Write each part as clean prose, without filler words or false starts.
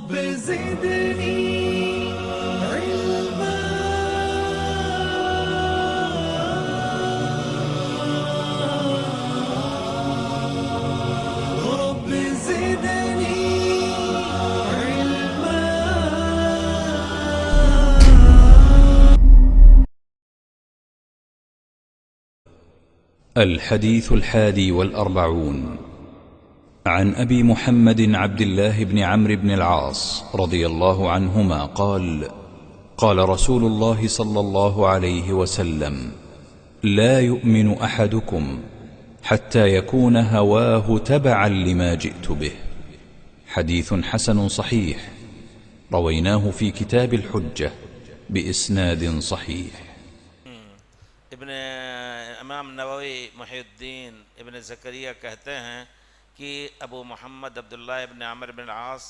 رب زدني علما رب زدني علما. الحديث 41 عن أبي محمد عبد الله بن عمرو بن العاص رضي الله عنهما قال: قال رسول الله صلى الله عليه وسلم: لا يؤمن أحدكم حتى يكون هواه تبعا لما جئت به. حديث حسن صحيح، رويناه في كتاب الحجة بإسناد صحيح. امام نووی محی الدین ابن زکریہ کہتے ہیں کہ ابو محمد عبداللہ ابن عمرو بن العاص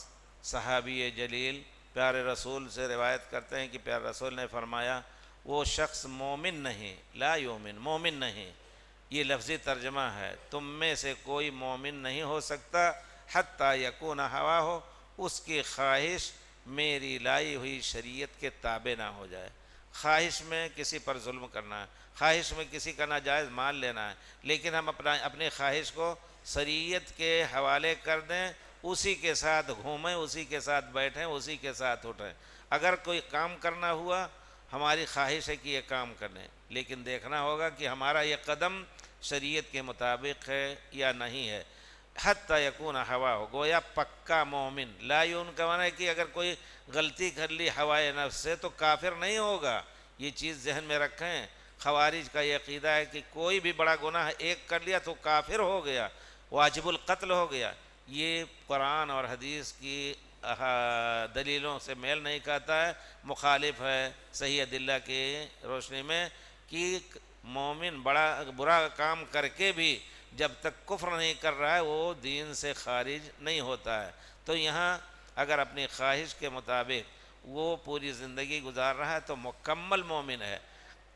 صحابی جلیل پیارے رسول سے روایت کرتے ہیں کہ پیارے رسول نے فرمایا: وہ شخص مومن نہیں، لا یومن، مومن نہیں، یہ لفظی ترجمہ ہے، تم میں سے کوئی مومن نہیں ہو سکتا حتیٰ یکون ہوا ہو، اس کی خواہش میری لائی ہوئی شریعت کے تابع نہ ہو جائے۔ خواہش میں کسی پر ظلم کرنا ہے، خواہش میں کسی کا ناجائز مال لینا ہے، لیکن ہم اپنی خواہش کو شریعت کے حوالے کر دیں، اسی کے ساتھ گھومیں، اسی کے ساتھ بیٹھیں، اسی کے ساتھ اٹھیں۔ اگر کوئی کام کرنا ہوا، ہماری خواہش ہے کہ یہ کام کریں، لیکن دیکھنا ہوگا کہ ہمارا یہ قدم شریعت کے مطابق ہے یا نہیں ہے۔ حتیٰ یکون ہوا ہو، گویا پکا مومن۔ لا یون کا معنی ہے کہ اگر کوئی غلطی کر لی ہوائے نفس سے تو کافر نہیں ہوگا، یہ چیز ذہن میں رکھیں۔ خوارج کا یہ عقیدہ ہے کہ کوئی بھی بڑا گناہ ایک کر لیا تو کافر ہو گیا، واجب القتل ہو گیا۔ یہ قرآن اور حدیث کی دلیلوں سے میل نہیں کھاتا ہے، مخالف ہے صحیح ادلہ کی روشنی میں کہ مومن برا کام کر کے بھی جب تک کفر نہیں کر رہا ہے وہ دین سے خارج نہیں ہوتا ہے۔ تو یہاں اگر اپنی خواہش کے مطابق وہ پوری زندگی گزار رہا ہے تو مکمل مومن ہے۔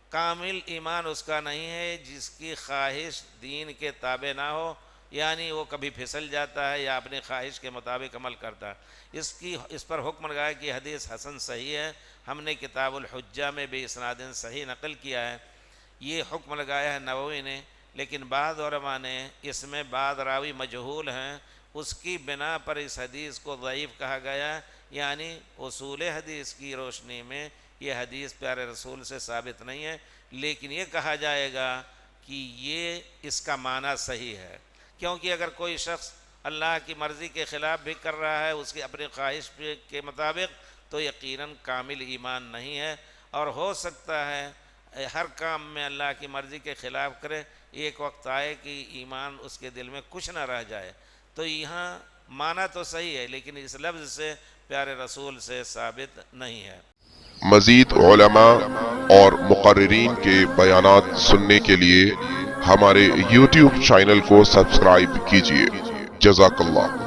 کامل ایمان اس کا نہیں ہے جس کی خواہش دین کے تابع نہ ہو، یعنی وہ کبھی پھسل جاتا ہے یا اپنی خواہش کے مطابق عمل کرتا ہے۔ اس پر حکم لگایا کہ حدیث حسن صحیح ہے، ہم نے کتاب الحجہ میں بھی اسناد صحیح نقل کیا ہے۔ یہ حکم لگایا ہے نووی نے، لیکن بعض علماء نے اس میں بعض راوی مجہول ہیں، اس کی بنا پر اس حدیث کو ضعیف کہا گیا ہے، یعنی اصول حدیث کی روشنی میں یہ حدیث پیارے رسول سے ثابت نہیں ہے، لیکن یہ کہا جائے گا کہ یہ اس کا معنی صحیح ہے، کیونکہ اگر کوئی شخص اللہ کی مرضی کے خلاف بھی کر رہا ہے اس کی اپنی خواہش کے مطابق تو یقیناً کامل ایمان نہیں ہے، اور ہو سکتا ہے ہر کام میں اللہ کی مرضی کے خلاف کرے، ایک وقت آئے کہ ایمان اس کے دل میں کچھ نہ رہ جائے۔ تو یہاں معنی تو صحیح ہے لیکن اس لفظ سے پیارے رسول سے ثابت نہیں ہے۔ مزید علماء اور مقررین کے بیانات سننے کے لیے ہمارے YouTube چینل کو سبسکرائب کیجیے۔ جزاک اللہ۔